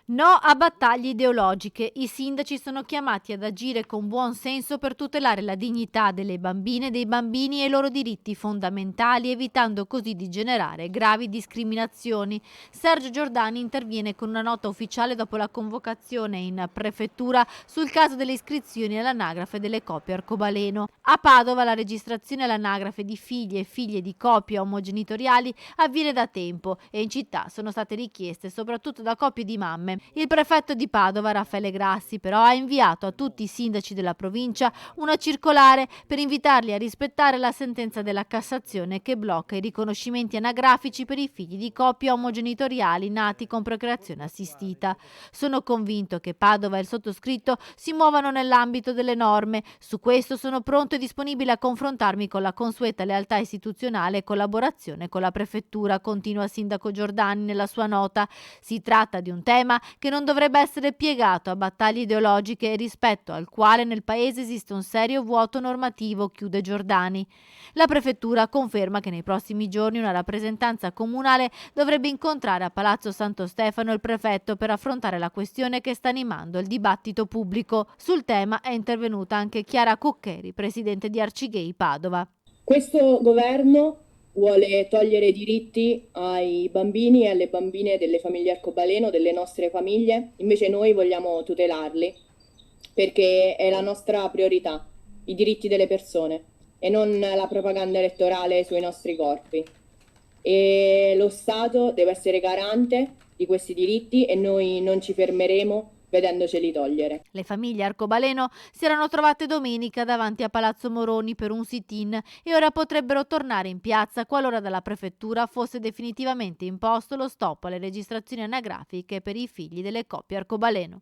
No a battaglie ideologiche. I sindaci sono chiamati ad agire con buon senso per tutelare la dignità delle bambine e dei bambini e i loro diritti fondamentali, evitando così di generare gravi discriminazioni. Sergio Giordani interviene con una nota ufficiale dopo la convocazione in prefettura sul caso delle iscrizioni all'anagrafe delle coppie arcobaleno. A Padova la registrazione all'anagrafe di figli e figlie di coppie omogenitoriali avviene da tempo e in città sono state richieste soprattutto da coppie di mamme. Il prefetto di Padova, Raffaele Grassi, però ha inviato a tutti i sindaci della provincia una circolare per invitarli a rispettare la sentenza della Cassazione che blocca i riconoscimenti anagrafici per i figli di coppie omogenitoriali nati con procreazione assistita. Sono convinto che Padova e il sottoscritto si muovano nell'ambito delle norme. Su questo sono pronto e disponibile a confrontarmi con la consueta lealtà istituzionale e collaborazione con la prefettura, continua il sindaco Giordani nella sua nota. Si tratta di un tema che non dovrebbe essere piegato a battaglie ideologiche rispetto al quale nel paese esiste un serio vuoto normativo, chiude Giordani. La prefettura conferma che nei prossimi giorni una rappresentanza comunale dovrebbe incontrare a Palazzo Santo Stefano il prefetto per affrontare la questione che sta animando il dibattito pubblico. Sul tema è intervenuta anche Chiara Cuccheri, presidente di Arcigay Padova. Questo governo vuole togliere diritti ai bambini e alle bambine delle famiglie arcobaleno, delle nostre famiglie, invece noi vogliamo tutelarli perché è la nostra priorità, i diritti delle persone e non la propaganda elettorale sui nostri corpi. E lo Stato deve essere garante di questi diritti e noi non ci fermeremo vedendoceli togliere. Le famiglie arcobaleno si erano trovate domenica davanti a Palazzo Moroni per un sit-in e ora potrebbero tornare in piazza qualora dalla prefettura fosse definitivamente imposto lo stop alle registrazioni anagrafiche per i figli delle coppie arcobaleno.